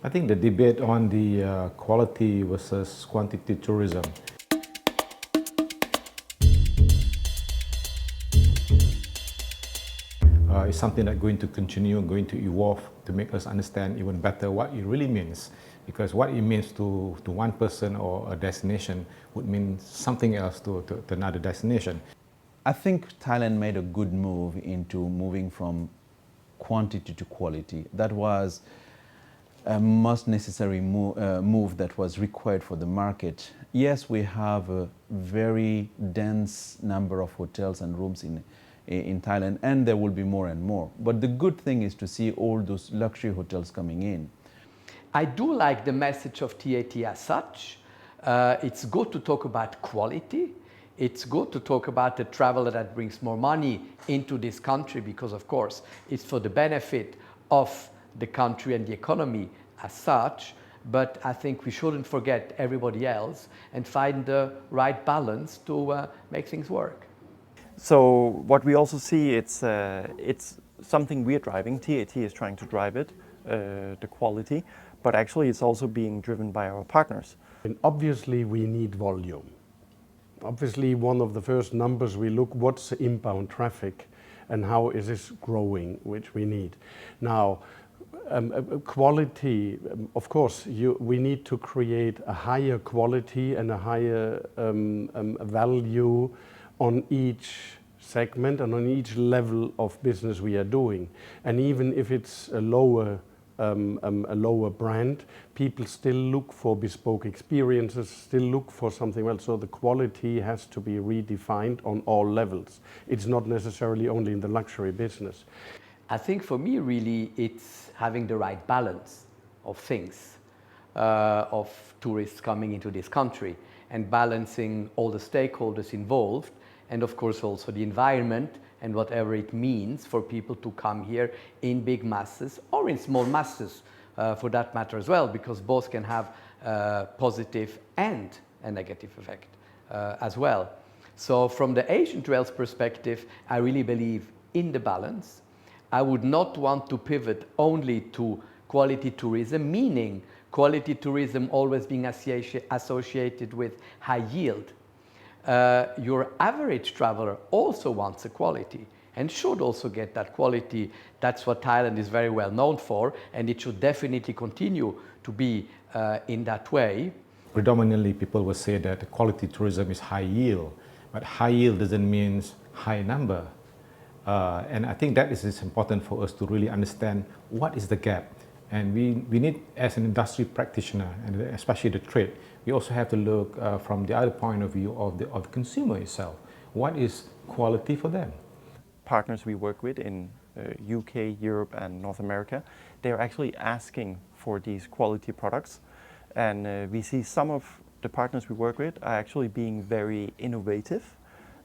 I think the debate on the quality versus quantity tourism is something that's going to continue, going to evolve to make us understand even better what it really means. Because what it means to one person or a destination would mean something else to another destination. I think Thailand made a good move into moving from quantity to quality. That was a most necessary move that was required for the market. Yes, we have a very dense number of hotels and rooms in Thailand, and there will be more and more. But the good thing is to see all those luxury hotels coming in. I do like the message of TAT as such. It's good to talk about quality. It's good to talk about the traveler that brings more money into this country because, of course, it's for the benefit of the country and the economy as such. But I think we shouldn't forget everybody else and find the right balance to make things work. So what we also see, it's something we're driving. TAT is trying to drive it, the quality, but actually it's also being driven by our partners. And obviously we need volume. Obviously one of the first numbers we look, what's the inbound traffic and how is this growing, which we need. Now, quality, of course, we need to create a higher quality and a higher value on each segment and on each level of business we are doing. And even if it's a lower brand, people still look for bespoke experiences, still look for something else. So the quality has to be redefined on all levels. It's not necessarily only in the luxury business. I think for me, really, it's having the right balance of things, of tourists coming into this country and balancing all the stakeholders involved, and of course also the environment and whatever it means for people to come here in big masses or in small masses for that matter as well, because both can have a positive and a negative effect as well. So from the Asian Trails perspective, I really believe in the balance. I would not want to pivot only to quality tourism, meaning quality tourism always being associated with high yield. Your average traveler also wants a quality and should also get that quality. That's what Thailand is very well known for, and it should definitely continue to be in that way. Predominantly, people will say that quality tourism is high yield, but high yield doesn't mean high number. And I think that is important for us to really understand what is the gap. And we need, as an industry practitioner, and especially the trade, we also have to look from the other point of view of the consumer itself. What is quality for them? Partners we work with in UK, Europe and North America, they're actually asking for these quality products. And we see some of the partners we work with are actually being very innovative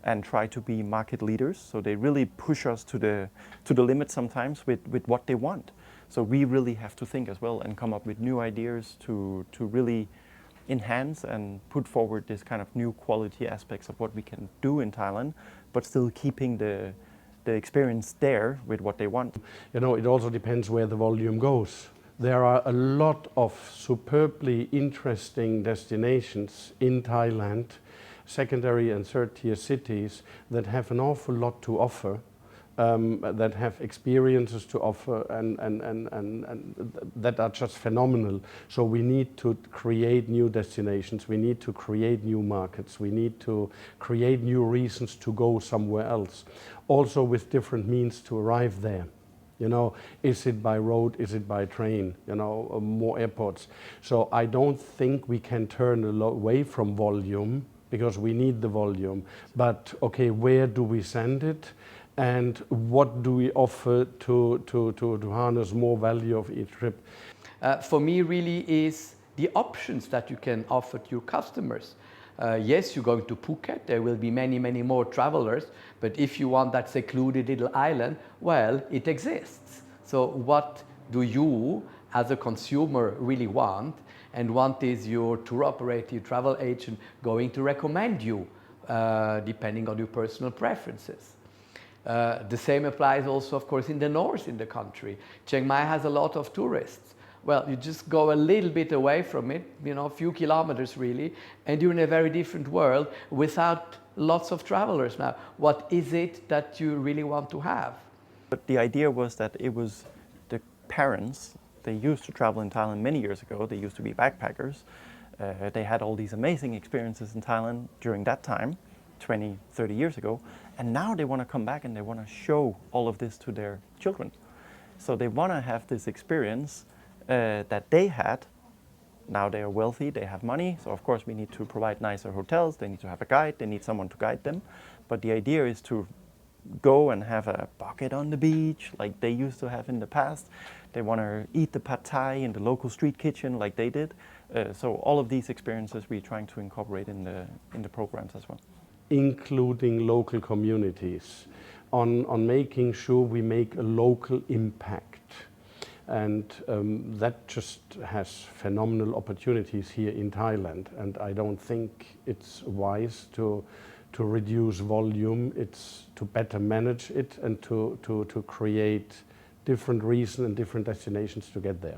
and try to be market leaders. So they really push us to the limit sometimes with what they want. So we really have to think as well and come up with new ideas to really enhance and put forward this kind of new quality aspects of what we can do in Thailand, but still keeping the experience there with what they want. You know, it also depends where the volume goes. There are a lot of superbly interesting destinations in Thailand, secondary and third tier cities that have an awful lot to offer. That have experiences to offer and that are just phenomenal. So we need to create new destinations, we need to create new markets, we need to create new reasons to go somewhere else. Also with different means to arrive there. You know, is it by road, is it by train, you know, more airports. So I don't think we can turn away from volume because we need the volume. But okay, where do we send it? And what do we offer to harness more value of each trip? For me, really is the options that you can offer to your customers. Yes, you're going to Phuket, there will be many, many more travelers, but if you want that secluded little island, well, it exists. So what do you, as a consumer, really want? And what is your tour operator, your travel agent going to recommend you, depending on your personal preferences? The same applies also, of course, in the north in the country. Chiang Mai has a lot of tourists. Well, you just go a little bit away from it, you know, a few kilometers really, and you're in a very different world without lots of travelers. Now, what is it that you really want to have? But the idea was that it was the parents, they used to travel in Thailand many years ago, they used to be backpackers. They had all these amazing experiences in Thailand during that time, 20, 30 years ago, and now they want to come back and they want to show all of this to their children. So they want to have this experience that they had. Now they are wealthy, they have money, so of course we need to provide nicer hotels, they need to have a guide, they need someone to guide them. But the idea is to go and have a bucket on the beach like they used to have in the past. They want to eat the pad thai in the local street kitchen like they did. So all of these experiences we're trying to incorporate in the programs as well. Including local communities, on making sure we make a local impact. And that just has phenomenal opportunities here in Thailand. And I don't think it's wise to reduce volume. It's to better manage it and to create different reasons and different destinations to get there.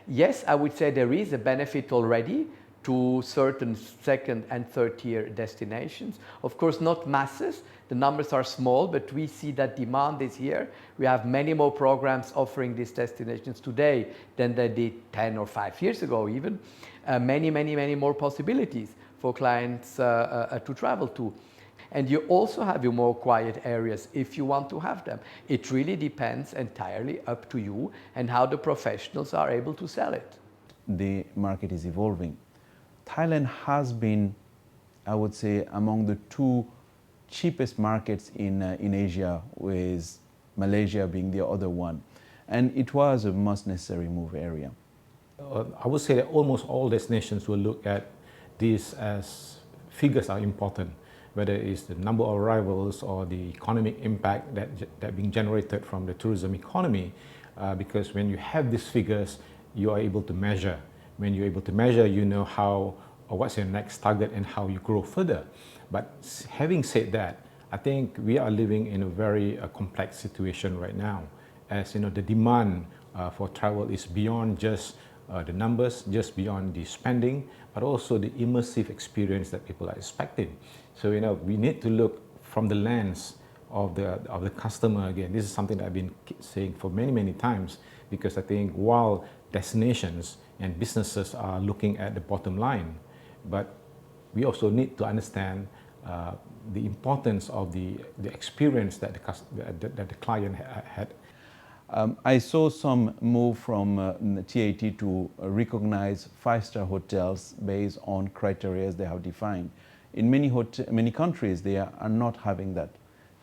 Yes, I would say there is a benefit already to certain second and third tier destinations. Of course, not masses. The numbers are small, but we see that demand is here. We have many more programs offering these destinations today than they did 10 or 5 years ago even. Many more possibilities for clients to travel to. And you also have your more quiet areas if you want to have them. It really depends entirely up to you and how the professionals are able to sell it. The market is evolving. Thailand has been, I would say, among the two cheapest markets in Asia, with Malaysia being the other one. And it was a most necessary move area. I would say that almost all destinations will look at this as figures are important, whether it's the number of arrivals or the economic impact that being generated from the tourism economy, because when you have these figures, you are able to measure. When you're able to measure, you know how or what's your next target and how you grow further. But having said that, I think we are living in a very complex situation right now. As you know, the demand for travel is beyond just the numbers, just beyond the spending, but also the immersive experience that people are expecting. So you know, we need to look from the lens of the customer again. This is something that I've been saying for many times, because I think while destinations and businesses are looking at the bottom line, but we also need to understand the importance of the experience that the client had. I saw some move from TAT to recognize five-star hotels based on criteria they have defined. In many countries, they are not having that.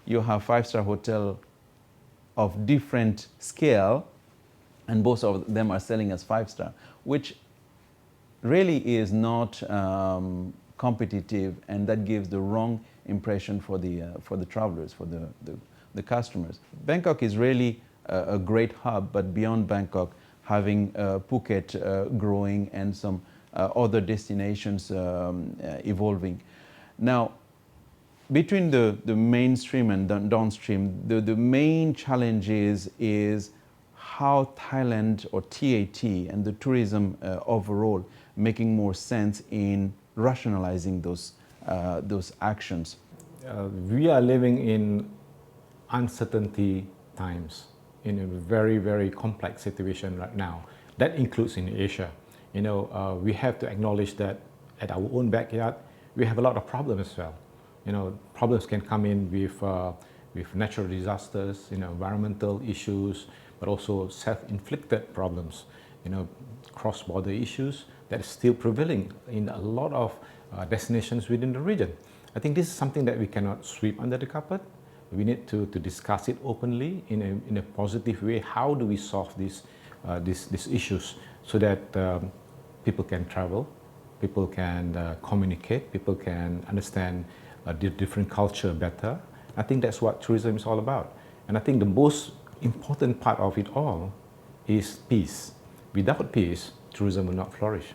You have five-star hotel of different scale, and both of them are selling as five-star, which really is not competitive, and that gives the wrong impression for the travelers, for the customers. Bangkok is really a great hub, but beyond Bangkok, having Phuket growing and some other destinations evolving. Now, between the mainstream and downstream, the main challenge is how Thailand or TAT and the tourism overall making more sense in rationalizing those actions. We are living in uncertainty times, in a very complex situation right now. That includes in Asia. You know, we have to acknowledge that at our own backyard, we have a lot of problems as well. You know, problems can come in with natural disasters, you know, environmental issues, but also self-inflicted problems. You know, cross-border issues that is still prevailing in a lot of destinations within the region. I think this is something that we cannot sweep under the carpet. We need to discuss it openly in a positive way. How do we solve these issues so that people can travel, people can communicate, people can understand the different culture better. I think that's what tourism is all about. And I think the most important part of it all is peace. Without peace, tourism will not flourish.